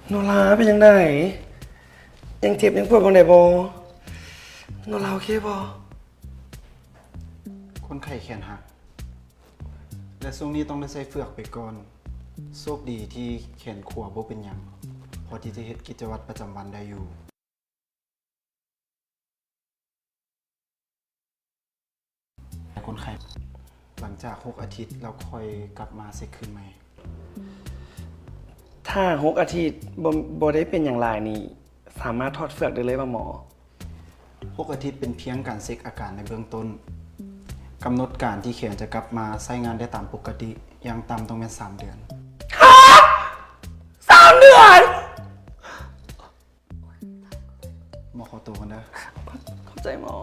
โนราเป็นยังไงยังเจ็บยังปวดบนไหนบอโนราโอเคบอคนไข้แขนหักและช่วงนี้ต้องได้ใส่เฟือกไปก่อนโชคดีที่แขนขวาบ่เป็นหยังพอที่จะเฮ็ดกิจวัตรประจำวันได้อยู่คนไข้หลังจาก6 อาทิตย์เราค่อยกลับมาเซ็กคืนใหม่ถ้า6 อาทิตย์บ่ได้เป็นอย่างไรนี่สามารถถอดเฟือกได้เลยป่ะหมอ6 อาทิตย์เป็นเพียงการเช็คอาการในเบื้องต้นกำหนดการที่แขนจะกลับมาใช้งานได้ตามปกติอย่างต่ำต้องเป็น3 เดือน3 เดือนหมอขอตัวกันเด้อเข้าใจหมอ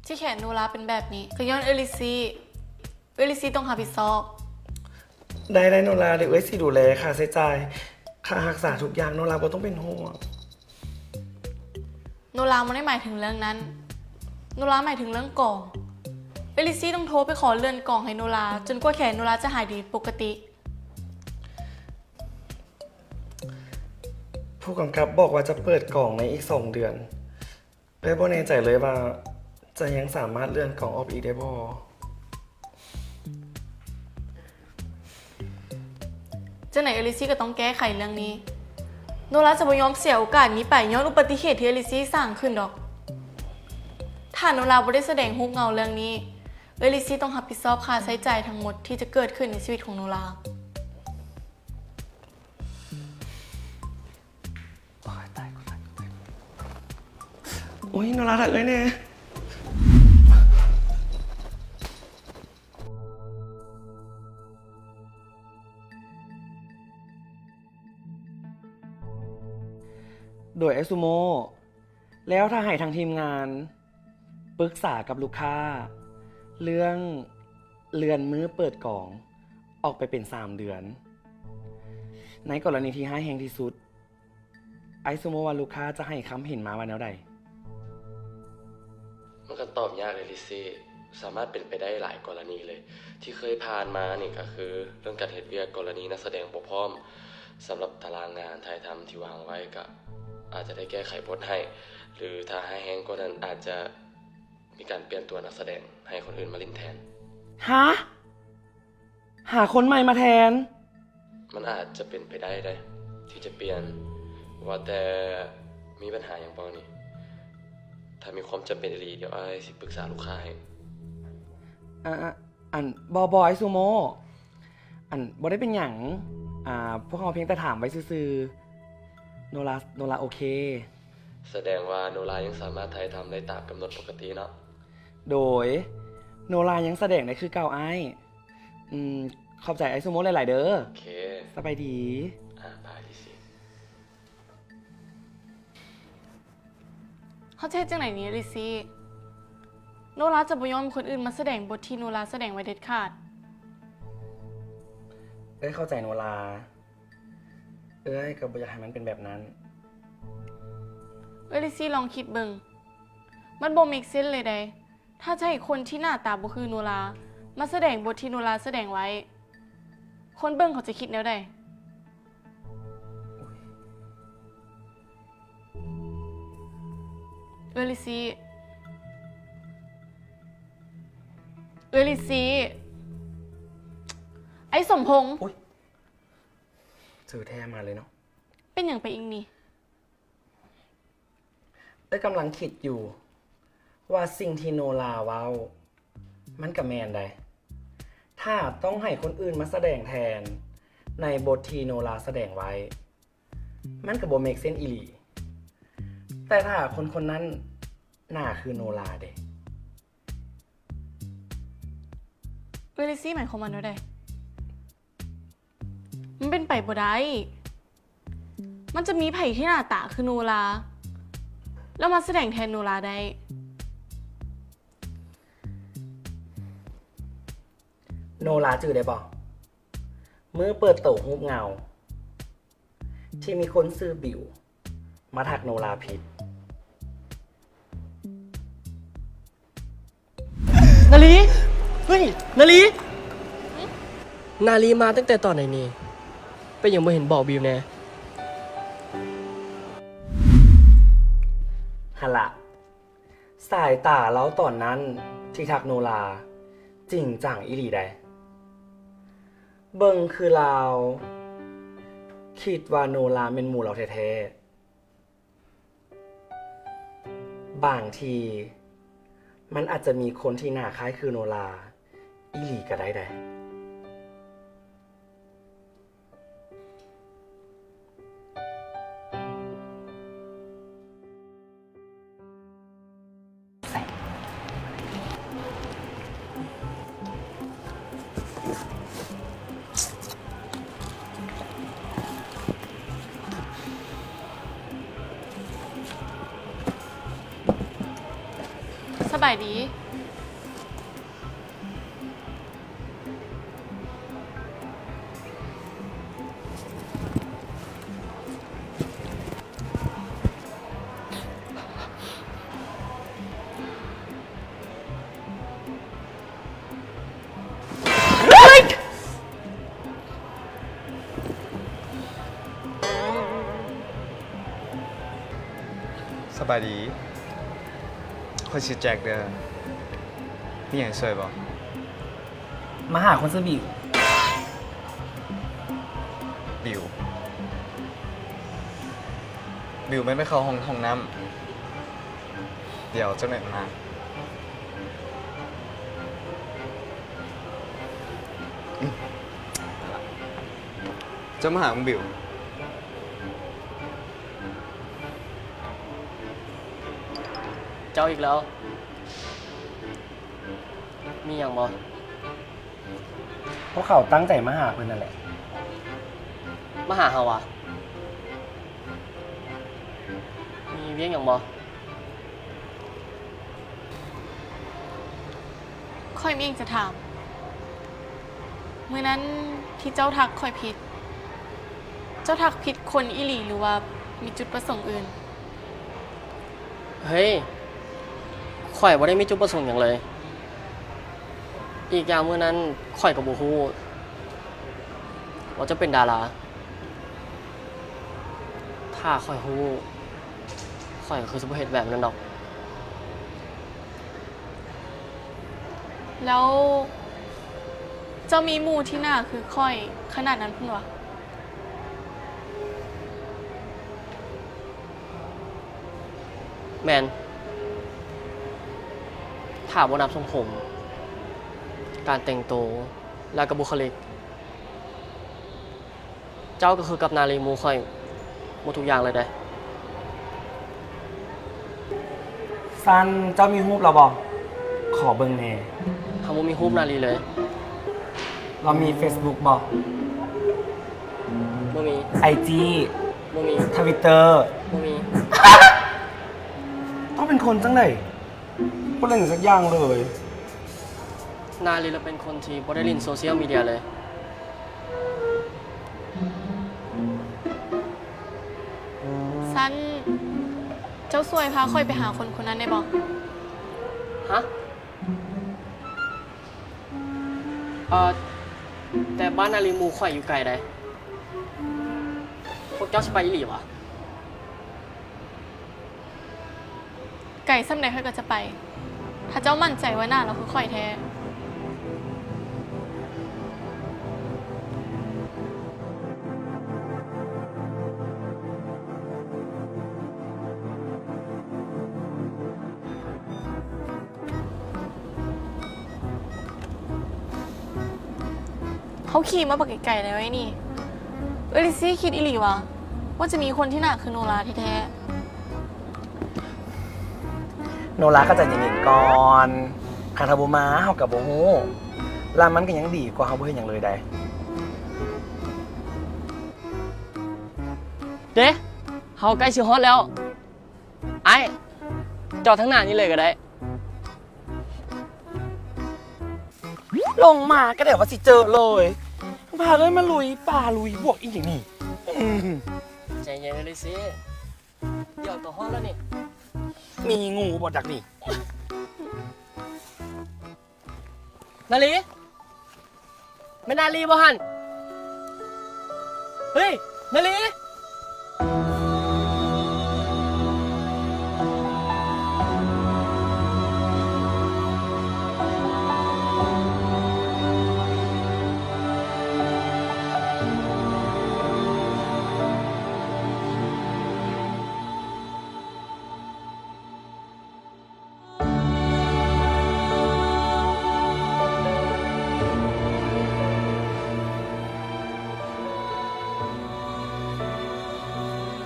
ที่แขนโนราเป็นแบบนี้ก็ย้อนเอลิซีต้องหาผิดซอบได้โนราเดี๋ยวสิดูแลค่าใช้จ่ายค่ารักษาทุกอย่างโนราบ่ต้องเป็นห่วงโนราไม่ได้หมายถึงเรื่องนั้นโนราหมายถึงเรื่องกล่องเอลิซีต้องโทรไปขอเลื่อนกล่องให้โนราจนกว่าแขนโนราจะหายดีปกติผู้กำกับบอกว่าจะเปิดกล่องในอีก2 เดือนเลยบ่แน่ใจเลยว่าจะยังสามารถเลื่อนกล่องออกอีกได้บ่เจ้าไหนเอลิซีก็ต้องแก้ไขเรื่องนี้โนราจะไม่ยอมเสียโอกาสนี้ไปย้อนอุบัติเหตุที่เอลิซีสร้างขึ้นดอกถ้าโนราไม่ได้แสดงฮุกเงาเรื่องนี้เอลิซีต้องรับผิดชอบค่าใช้จ่ายทั้งหมดที่จะเกิดขึ้นในชีวิตของโนราโอ้ยโนราถักเลยเนี่ยโดยไอซูโมแล้วถ้าให้ทางทีมงานปรึกษากับลูกค้าเรื่องเลื่อนมื้อเปิดกล่องออกไปเป็น3 เดือนในกรณีที่ห้าแห่งที่สุดไอซูโมว่าลูกค้าจะให้คำเห็นมาว่าแนวใดมันก็ตอบยากเลยลิซี่สามารถเป็นไปได้หลายกรณีเลยที่เคยผ่านมานี่ก็คือเรื่องการเฮ็ดเวียกกรณีนักแสดงบ่พร้อมสำหรับตารางงานถ่ายทำที่วางไว้ก็อาจจะได้แก้ไขบทให้หรือถ้าให้แห้งกว่านั้นอาจจะมีการเปลี่ยนตัวนักแสดงให้คนอื่นมาเล่นแทนฮะหาคนใหม่มาแทนมันอาจจะเป็นไปได้ที่จะเปลี่ยนว่าแต่มีปัญหาอย่างบ่นี่ถ้ามีความจำเป็นอีหลีเดี๋ยวอ้ายสิปรึกษาลูกค้าให้บอยซูโมบ่ได้เป็นหยังพวกเขาเพียงแต่ถามไว้ซื่อๆโนราโอเคแสดงว่าโนรายังสามารถถ่ายทำได้ตามกำหนดปกติเนาะโดยโนรายังแสดงได้คือเก่าไอ้ขอบใจไอซูโมหลายๆเด้อโอเคสบายดีบายดิสิเขาเทศจังไหนนี้ลิซี่โนราจะบ่ยอมคนอื่นมาแสดงบทที่โนราแสดงไว้เด็ดขาดเข้าใจโนราก็บ่อยากให้มันเป็นแบบนั้นลิซี่ลองคิดเบิ่งมันบ่เมคเซนส์เลยได้ถ้าจะให้คนที่หน้าตาบ่คือโนรามาแสดงบทที่โนราแสดงไว้คนเบิ่งเขาจะคิดแนวใดลิซี่ไอ้สมพงษ์สื่อแท้มาเลยเนาะเป็นอย่างไปอีกนี่กำลังคิดอยู่ว่าสิ่งที่โนราเว้ามันกับแมนได้ถ้าต้องให้คนอื่นมาแสดงแทนในบทที่โนราแสดงไว้มันกับโบเมกเซนอีหลีแต่ถ้าคนนั้นหน้าคือโนราเด้ลิซี่หมายความว่าไดมันเป็นไปบ่ได้มันจะมีไผ่ที่หน้าตาคือโนราแล้วมาแสดงแทนโนราได้โนราจื่อได้บ่มือเปิดโตหูเงาที่มีคนซื้อบิวมาถักโนราผิด นาลี ฮ้ย นาลี นาลีมาตั้งแต่ตอนไหนนี่เป็นยังไม่เห็นบอกบิวแน่ ฮัลละสายตาแล้วตอนนั้นที่ทักโนลาจริงจังอีหลีได้เบิ่งคือเราคิดว่าโนลาเป็นหมู่เราแท้ๆบางที มันอาจจะมีคนที่หน้าคล้ายคือโนลาอีหลีก็ได้ สบายดี สบายดีคนชื่อแจ็คเด้อมีอย่างช่วยบ่ มาหาคนซื้อบิว บิว บิวไม่ไปเข้าห้องน้ำเดี๋ยวเจ้าหน่อยมาจะมาหามึงบิว เจ้าอีกแล้ว มีอย่างบ่ พวกเขาตั้งใจมาหาเพื่อนนั่นแหละ มาหาเฮาวะมีเวียงอย่างบ่ ค่อยมีเองจะถาม มื้อนั้นที่เจ้าทักค่อยผิด เจ้าทักผิดคนอีหลีหรือว่ามีจุดประสงค์อื่น เฮ้ยข่อยบ่ได้มีจุดประสงค์อย่างเลย อีกอย่างเมื่อนั้นข่อยกับบ่ฮู้ว่าจะเป็นดารา ถ้าข่อยฮู้ข่อยก็คือสิบ่เฮ็ดแบบนั้นดอก แล้วเจ้ามีหมู่ที่หน้าคือค่อยขนาดนั้นพุ่นวะ แมนถามว่านับทรงผม การแต่งตัวและกับบุคลิก เจ้าก็คือกับนาลีมูค่อยหมดทุกอย่างเลยเด้ ซันเจ้ามีรูปเราบอกขอเบิ่งแน่ ทำว่ามีรูปนาลีเลย เรามี Facebook บอก บ่มี IG บ่มี Twitter บ่มี ต้องเป็นคนจังไดบ่เล่นสักอย่างเลย นาลีเราเป็นคนที่บ่ได้เลินโซเชียลมีเดียเลย ซันเจ้าช่วยพาค่อยไปหาคนคนนั้นได้บอก ฮะแต่บ้านนาลีมูข่อยอยู่ไกลได้พวกเจ้าสิไปอีหลีวะ ไก่ซ้ำใดค่อยก็จะไป ถ้าเจ้ามั่นใจว่าหน้าเราคือค่อยแท้ เขาขี่มาปกไก่เลยไว้นี่ เอลิซี่คิดอีหลีวะว่าจะมีคนที่หน้าคือโนราแท้ โนราก็ใจะเย็นๆก่อนหาทาบุมาเฮากับโบฮู้ลามันก็ยังดีกว่าเฮาบ่เฮ็ดหยังเลยได้ เด้เฮาใกล้สิฮอดแล้ว ไอ้จอดทั้งหน้านี้เลยก็ได้ ลงมาก็เดี๋ยวว่าสิเจอเลยพาเลยมาลุยป่าลุยบวกอีกอย่างนี้อืม ใจเย็นเลยสิ เดี๋ยวต่อฮอดแล้วนี่ มีงูบดดักนี่ นาลีแม่นาลีบ่หันเฮ้ย นาลี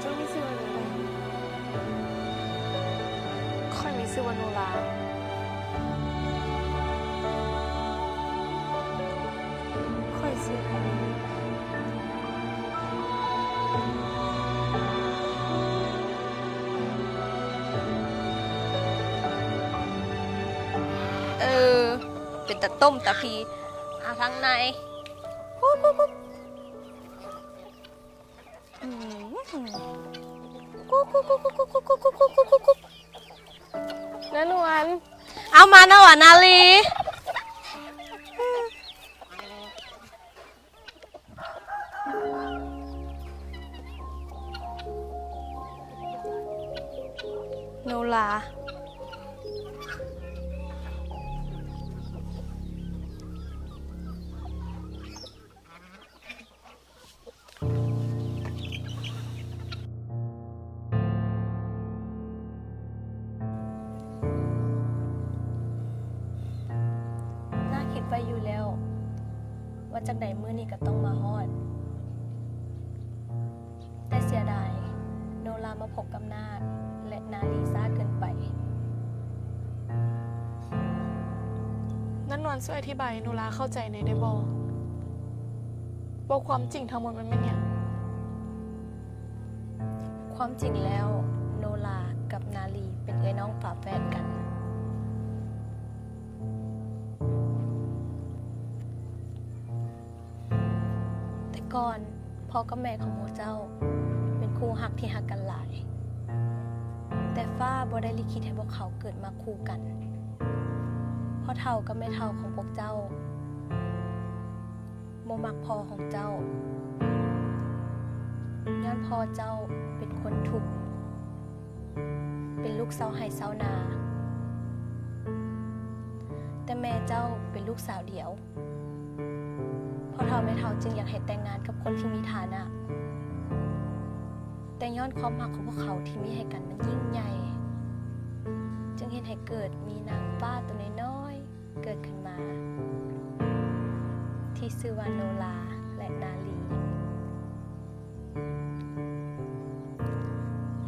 เจ้ามีชื่อว่าอะไรค่อยมีชื่อว่าโนราค่อยชื่อว่าโนรา เป็นตะต้มตะพีเอาทางในกุ๊กกุ๊กกุ๊กกุ๊กกุ๊กกุ๊กกุ๊กกุ๊กกุ๊กกุ๊กกุ๊กกุ๊กกุ๊กกุ๊ก น้านวล เอามานะวะนาลีโนรา น่าคิดไว้อยู่แล้ว ว่าจากใดมื้อนี้ก็ต้องมาฮอด แต่เสียดาย โนรามาพบกับนาคและนาลีซ่าเกินไป น้านวลช่วยอธิบายให้โนราเข้าใจในอยได้บ่ว่าความจริงทั้งหมดมันเป็นหยัง ความจริงแล้ว โนรากับนาลีเป็นเอ้ยน้องฝาแฝดกัน แต่ก่อนพ่อกับแม่ของหมู่เจ้า เป็นคู่ฮักที่ฮักกันหลาย แต่ฟ้าบ่ได้ลิขิตให้พวกเขาเกิดมาคู่กันพ่อเฒ่ากับแม่เฒ่าของพวกเจ้าบ่มักพ่อของเจ้าย้อนพ่อเจ้าเป็นคนทุกข์เป็นลูกเสาไห้เสานา แต่แม่เจ้าเป็นลูกสาวเดียวพ่อเฒ่าแม่เฒ่าจึงอยากให้แต่งงานกับคนที่มีฐานะ แต่ย้อนความรักของพวกเขาที่มีให้กันมันยิ่งใหญ่ จึงเห็นให้เกิดมีนางฟ้าตัวน้อยๆเกิดขึ้นมา ที่ชื่อว่าโนราและนาลี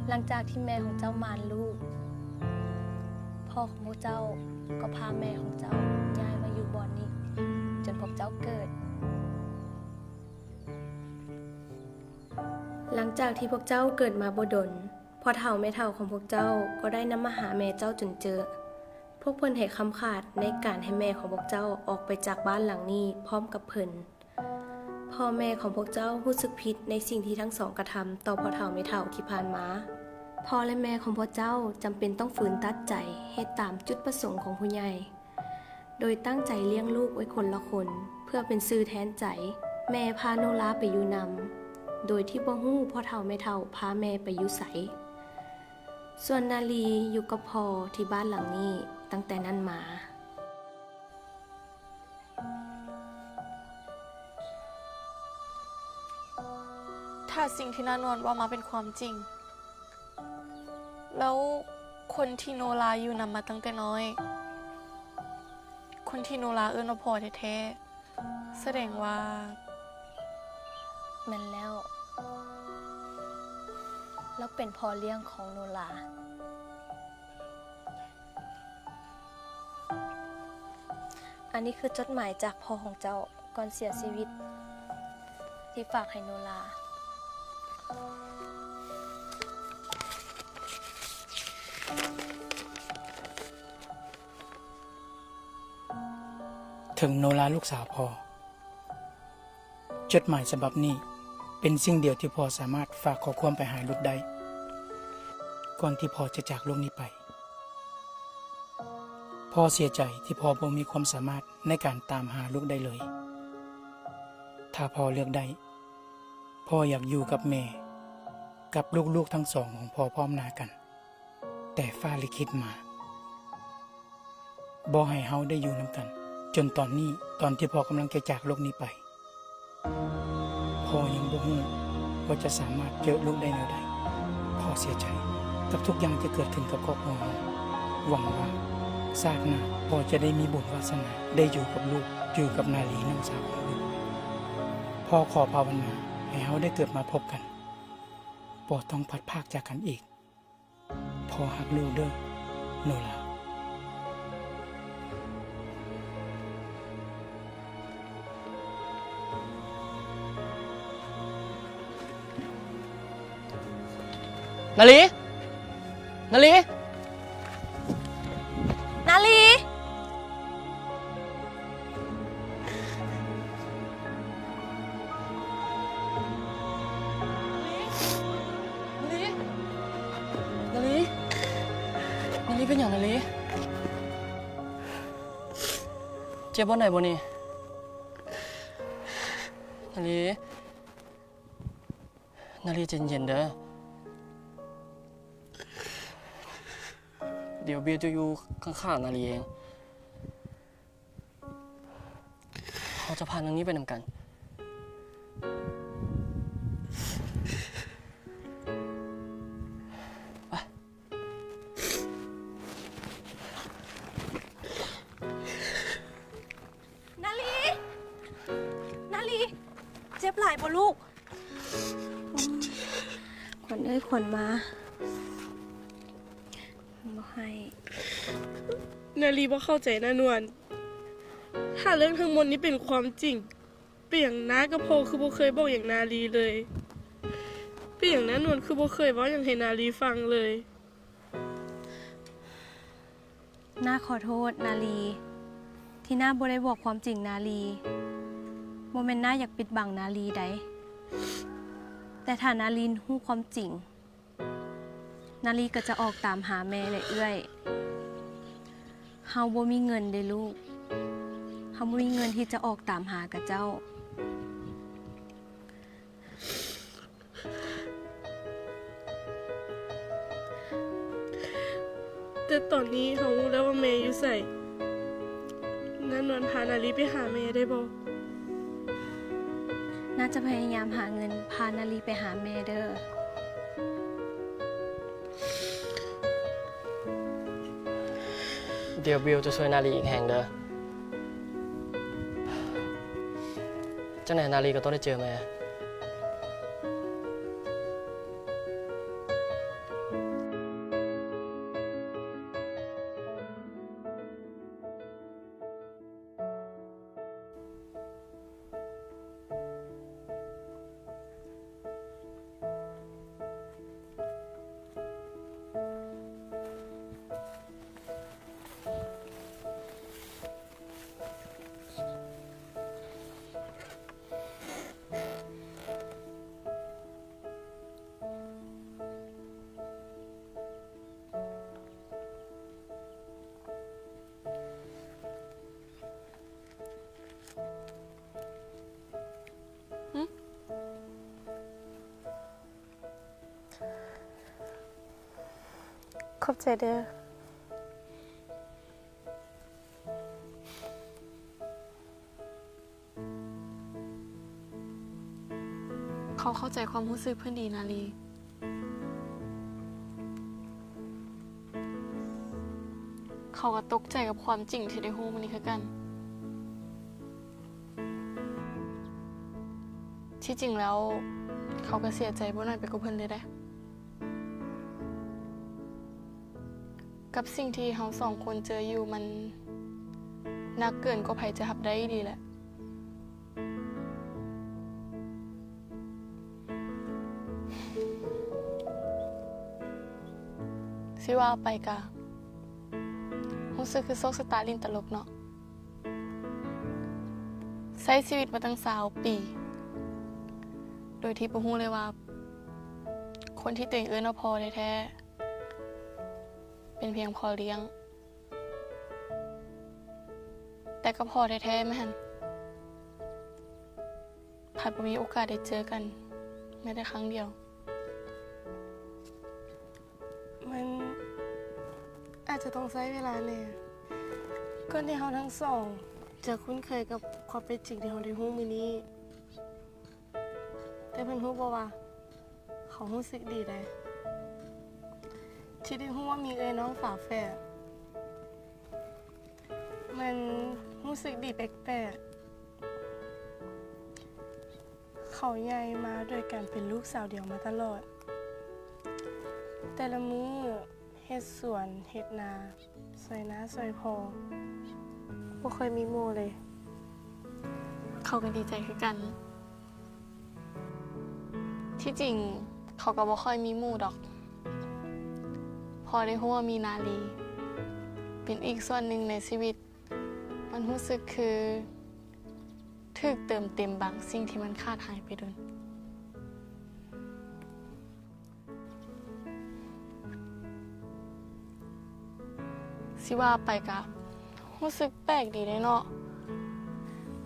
หลังจากที่แม่ของเจ้ามารลูก พ่อของพวกเจ้าก็พาแม่ของเจ้าย้ายมาอยู่บ่อนนี้ จนพวกเจ้าเกิด หลังจากที่พวกเจ้าเกิดมาบ่ดลพ่อเฒ่าแม่เฒ่าของพวกเจ้าก็ได้นำมาหาแม่เจ้าจนเจอ พวกเพิ่นให้คำขาดในการให้แม่ของพวกเจ้าออกไปจากบ้านหลังนี้พร้อมกับเพิ่นพ่อแม่ของพวกเจ้ารู้สึกผิดในสิ่งที่ทั้งสองกระทำต่อพ่อเฒ่าแม่เฒ่าที่ผ่านมาพ่อและแม่ของพวกเจ้าจำเป็นต้องฝืนตัดใจให้ตามจุดประสงค์ของผู้ใหญ่ โดยตั้งใจเลี้ยงลูกไว้คนละคนเพื่อเป็นซื่อแทนใจ แม่พาโนราไปอยู่นำโดยที่บ่ฮู้พ่อเฒ่าแม่เฒ่าพาแม่ไปอยู่ไสส่วนนาลีอยู่กับพ่อที่บ้านหลังนี้ตั้งแต่นั้นมา ถ้าสิ่งที่น้านวลว่ามาเป็นความจริง แล้วคนที่โนราอยู่นำมาตั้งแต่น้อย คนที่โนราเอิ้นว่าพ่อแท้ๆแสดงว่า แม่นแล้วเป็นพ่อเลี้ยงของโนราอันนี้คือจดหมายจากพ่อของเจ้าก่อนเสียชีวิต ที่ฝากให้โนรา ถึงโนราลูกสาวพ่อจดหมายฉบับนี้เป็นสิ่งเดียวที่พ่อสามารถฝากข้อความไปหาลูกได้ก่อนที่พ่อจะจากโลกนี้ไป พ่อเสียใจที่พ่อบ่มีความสามารถในการตามหาลูกได้เลย ถ้าพ่อเลือกได้พ่ออยากอยู่กับแม่กับลูกๆทั้งสองของพ่อพร้อมหน้ากัน แต่ฟ้าลิขิตมาบ่ให้เฮาได้อยู่นำกัน จนตอนนี้ตอนที่พ่อกำลังจะจากโลกนี้ไปพ่อยังบ่ฮู้ว่าจะสามารถเจอลูกได้แนวใดพ่อเสียใจกับทุกอย่างที่เกิดขึ้นกับครอบครัวเราหวังว่าชาติหน้าพ่อจะได้มีบุญวาสนาได้อยู่กับลูกอยู่กับนาลีน้องสาวของลูกพ่อขอภาวนาให้เฮาได้เกิดมาพบกันบ่ต้องพัดพรากจากกันอีกพ่อฮักลูกเด้อโนลานาลี นาลี นาลี นาลี นาลีเป็นอย่างนาลี เจ็บบ่ไหนบ่นี่ นาลี นาลีใจเย็นๆเด้อ เดี๋ยวเบียร์จะอยู่ข้างๆนาลีเองเราจะผ่านทางนี้ไปนำกัน ไป นาลี นาลี เจ็บหลายบ่ลูกขวัญเอ้ยขวัญมาบ่ให้ นาลีบ่เข้าใจนะนวลถ้าเรื่องทั้งหมดนี้เป็นความจริงเป็นอย่างน้ากับพ่อคือบ่เคยบอกอย่างนาลีเลยเป็นอย่างนั้นนวลคือบ่เคยเว้าอย่างให้นาลีฟังเลย น้าขอโทษนาลี ที่น้าบ่ได้บอกความจริงนาลีบ่แม่นน้าอยากปิดบังนาลีใดแต่ถ้านาลีฮู้ความจริงนาลีก็จะออกตามหาแม่และเอื้อยเฮาบ่มีเงินเด้ลูกเฮาบ่มีเงินที่จะออกตามหากับเจ้าแต่ตอนนี้เขารู้แล้วว่าแม่อยู่ไสนั่นนวลพานาลีไปหาแม่ได้บ่ น่าจะพยายามหาเงินพานาลีไปหาแม่เด้อ เดี๋ยวบิวจะช่วยนาลีอีกแห่งเด้อจังไหนนาลีก็ต้องได้เจอแม่ ขอบใจเด้อเขาเข้าใจความรู้สึกเพื่อนดีนาลีเขาก็ตกใจกับความจริงที่ได้ฮู้มันนี่คือกัน ที่จริงแล้วเขาก็เสียใจบ่น้อยไปกว่าเพิ่นเลยได้กับสิ่งที่เราสองคนเจออยู่มันหนักเกินกว่าไผจะรับได้ดีแหละสิว่าไปกะรู้สึกคือโซกสตาร์ลินตลกเนาะใช้ชีวิตมาตั้ง20 ปีโดยที่บ่ฮู้เลยว่าคนที่ตัวเองเอิ้นว่าพ่อแท้ๆเป็นเพียงพ่อเลี้ยง แต่ก็พอแท้ๆแม่นผัดบ่มีโอกาสได้เจอกันแม้แต่ครั้งเดียว มันอาจจะต้องใช้เวลาเนี่ยก่อนที่เราทั้งสองจะคุ้นเคยกับความเป็นจริงที่เราได้รู้มื้อนี้ แต่เพิ่นรู้บ่ว่าเขารู้สึกดีได้ที่ได้รู้ว่ามีน้องฝาแฝดมันรู้สึกดีแปลกๆเขาใหญ่มาด้วยการเป็นลูกสาวเดียวมาตลอด แต่ละมื้อเฮ็ดสวนเฮ็ดนาซอยน้าซอยพอบ่เคยมีหมู่เลย เขาก็ดีใจคือกัน ที่จริงเขาก็บ่ค่อยมีหมู่ดอก พอได้รู้ว่ามีนาลี เป็นอีกส่วนหนึ่งในชีวิต มันรู้สึกคือถูกเติมเต็มบางสิ่งที่มันขาดหายไปโดนสิว่าไปกะรู้สึกแปลกดีเลยเนาะ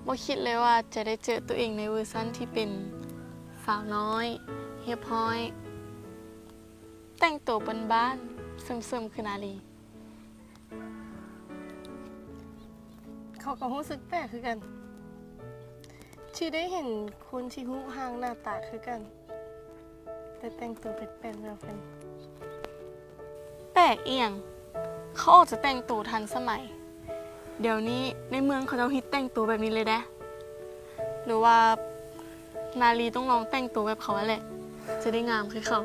บ่คิดเลยว่าจะได้เจอตัวเองในเวอร์ชันที่เป็นสาวน้อยเรียบร้อย แต่งตัวบ้านๆซึมๆคือนาลี เขาก็รู้สึกแปลกคือกัน ที่ได้เห็นคนที่รูปร่างหน้าตาคือกัน แต่แต่งตัวแปลกๆแบบเพิ่น แปลกเอียง เขาออกจะแต่งตัวทันสมัย เดี๋ยวนี้ในเมืองเขาจะฮิตแต่งตัวแบบนี้เลยแดะหรือว่านาลีต้องลองแต่งตัวแบบเขาแหละ จะได้งามคือเขา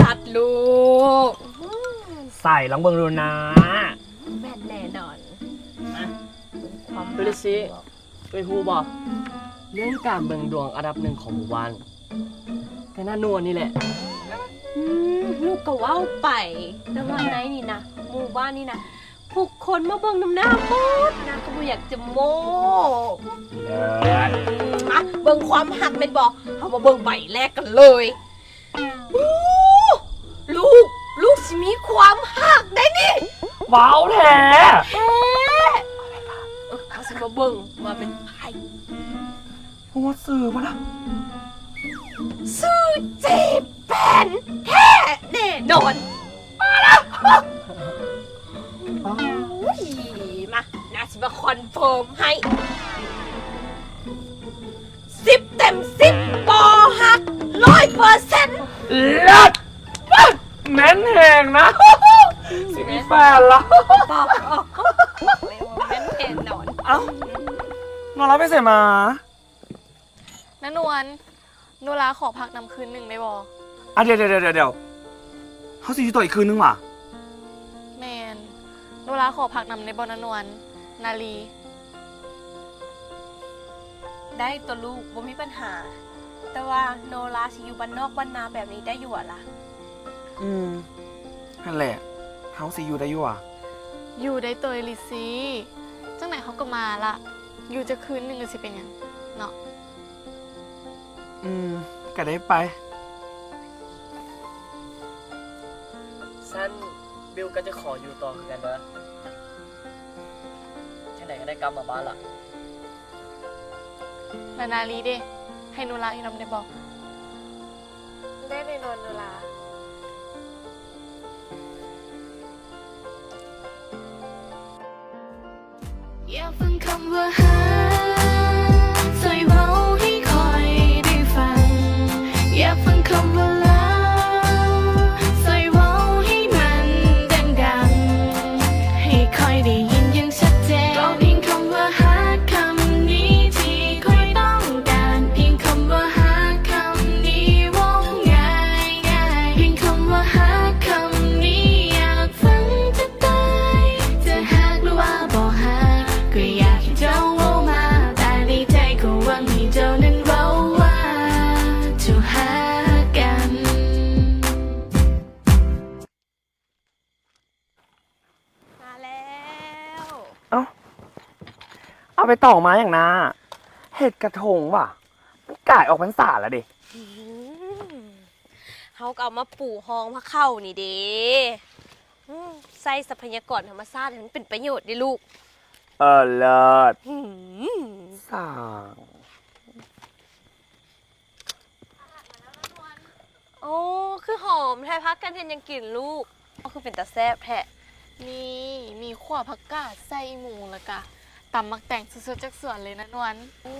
ตัดลูก ใส่ลองเบิ่งดูนะ แม่นแน่นอน เอลิซีไปฮู้บ่เรื่องการเบิ่งดวงอันดับหนึ่งของหมู่บ้านก็น่านวลนี่แหละ ลูกก็เว้าไปแต่ว่าไหนนี่นะหมู่บ้านนี่นะผู้คนมาเบิ่งน้ำหน้าหมดนะก็บ่อยากจะโม้อะเบิ่งความหักเป็นบ่เอามาเบิ่งใบแรกกันเลยลูกสิมีความหักได้นี่ ว้าวแท้ เขาสิมาเบิ่งว่าเป็นไผ โอ้สื่อมาละ ชื่อเจเป็นแท้แน่นอนมาแล้วมาน่าสิมาคอนเฟิร์มให้10 เต็ม 10ปอหัก100% เลิศแม่นแหงนะ สิมีแฟนละ บอกเลยว่าแม่นแน่นอน เอ้านอนรับไปเสร็จมา น้านวลโนราขอพักนำคืนหนึ่งได้บ่ เดี๋ยวเขาสิอยู่ต่ออีกคืนนึงว่ะ แมนโนราขอพักนำในบ่น้านวลนาลี ได้ตัวลูกบ่มีปัญหา แต่ว่าโนราสิอยู่บ้านนอกบ้านนาแบบนี้ได้อยู่อะล่ะ นั่นแหละเขาสิอยู่ได้อยู่อ่ะ อยู่ได้ตัวเอลิซีจังไหนเขาก็มาละอยู่จะคืนหนึ่งเลยสิเป็นหยังเนาะ ก็ได้ไป สั้นบิวก็จะขออยู่ต่อคือกันเด้อที่ไหนก็ได้กลับมาบ้านละ นานาลีเด้ให้โนราอีน้ำได้บอก ได้แน่นอนโนรา อย่าฟังคำว่าหาใส่เว้าให้คอยได้ฟังอย่าฟังคำว่าลาใส่เว้าให้มันดังๆให้คอยได้ยินอย่างชัดเจนก็เพียงคำว่าหาคำนี้ที่คอยต้องการเพียงคำว่าหาคำนี้ว่องง่ายเพียงคำว่าหาคำนี้อยากฟังจะตายจะหากหรือว่าบ่หากก็อยากให้เจ้าเว้ามาแต่ในใจก็หวังให้เจ้านั้นเว้าว่าจะหากัน มาแล้ว เอ้า ไปต่อมาอย่างนาเห็ดกระทงว่ะมันกายออกพรรษาแล้วดิ เขาก็เอามาปลูกห้องพระเข้านี่เด้ใส่ทรัพยากรธรรมชาติให้มันเป็นประโยชน์ดิลูก เลิศ หืม สาง โอ้คือหอมแท้พักกันเห็นยังกินลูกก็คือเป็นตาแซ่บแท้ นี่มีขั่วผักกาดใส่หมูแล้วก็ตำมักแต่งสดๆจากสวนเลยนะนวล โอ้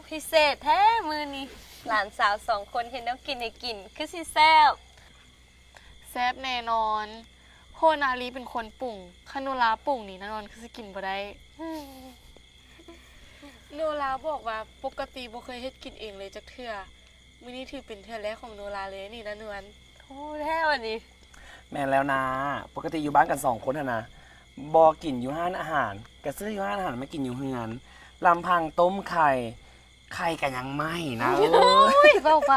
พิเศษแท้มือนี้หลานสาว2 คนเห็นแล้วกินให้กินคือสิแซ่บ แซ่บแน่นอนโฮนาลีเป็นคนปรุงคาโนลาปรุงนี่นะนวลคือสิกินบ่ได้โนลาบอกว่าปกติบ่เคยเฮ็ดกินเองเลยจักเทื่อมื้อนี้ถือเป็นเทื่อแรกของโนลาเลยนี่นะนวล โอ้แท้วันนี้ แม่นแล้วนะ ปกติอยู่บ้านกัน2 คนนะบอกินอยู่ห้านอาหารกระซื้ออยู่ห้านอาหารไม่กินอยู่เฮือนลำพังต้มไข่กันยังไม่นะ โอ้ยเบาๆ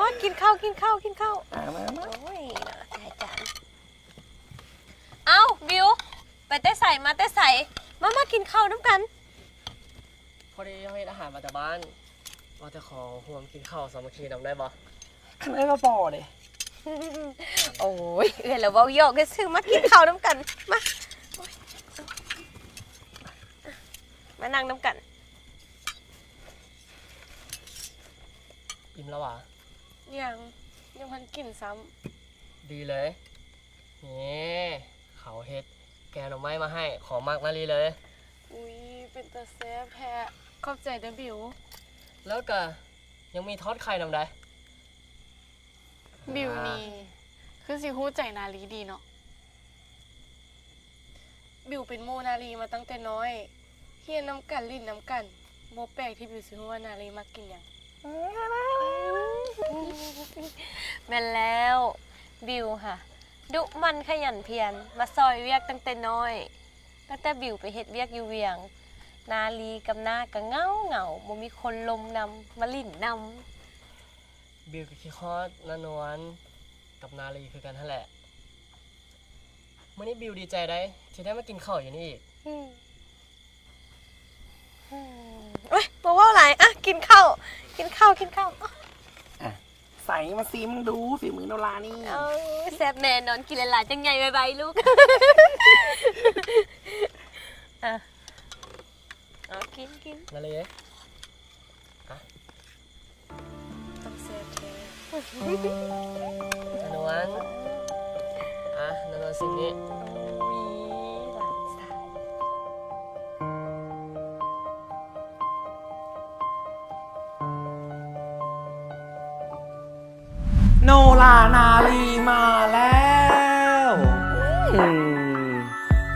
มากินข้าวกินข้าวกินข้าว มา โอ้ยน่าใจจานเอ้าบิวไปเต้ใส่มาเต้ใส่มากินข้าวน้ำกัน พอดีเขาเฮ็ดอาหารมาจากบ้านว่าจะขอห่วมกินข้าวสามัคคีนำได้บ่ ขันได้มาปอเลย โอ้ยเอ้ยแล้วเว้าหยอกกันซื้อมากินข้าวน้ำกันมาโอ้ยมานั่งน้ำกัน อิ่มแล้วหวะ ยังพันกินซ้ำ ดีเลยนี่เขาเฮ็ดแกงหน่อไม้มาให้ขอมากนาลีเลย อุ้ยเป็นตาแซ่บแท้ขอบใจเด้อบิว แล้วก็ยังมีทอดไข่นำได้ บิวนี่คือสิฮู้ใจนาลีดีเนาะบิวเป็นโมนาลีมาตั้งแต่น้อยเฮียนน้ำกันลิ้นน้ำกันโมแปลกที่บิวสิฮู้ว่านาลีมากินหยัง แม่นแล้วบิวค่ะดุมันขยันเพียรมาซอยเวียกตั้งแต่น้อยตั้งแต่บิวไปเฮ็ดเวียกอยู่เวียงนาลีกับนาก็เหงาบ่มีคนลมนำมาลิ่นนำ บิวกับขี้คอดนานวลกับนาลีคือกันนั่นแหละมื่อนี้บิวดีใจได้ที่ได้มากินข้าวอยู่นี่อีก เอ้ยบอกว่าอะไรอ่ะกินข้าวใส่มาซีมึงดูฝีมือโนรานี่ เอาแซ่บแน่นอนกินหลายๆจังใหญ่ใบๆลูกอ่ะเอากิน นาลี ต้องแซ่บแท้ นานวลนานวลสิ่งนี้ มีหลานสาว โนรานาลีมาแล้วอืม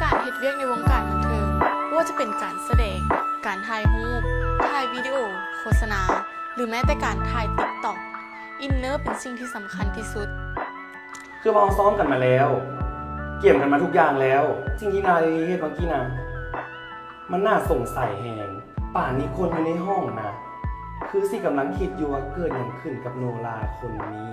การเฮ็ดเวียกในวงการบันเทิงไม่ว่าจะเป็นการแสดงการถ่ายรูปถ่ายวิดีโอโฆษณา หรือแม้แต่การถ่าย TikTok อินเนอร์เป็นสิ่งที่สำคัญที่สุด คือมองซ้อมกันมาแล้ว เกี่ยมกันมาทุกอย่างแล้วสิ่งที่นาลีเฮ็ดเมื่อกี้นะมันน่าสงสัยแหงป่านนี้คนอยู่ในห้องนะคือสิกำลังคิดอยู่ว่าเกิดอย่างขึ้นกับโนราคนนี้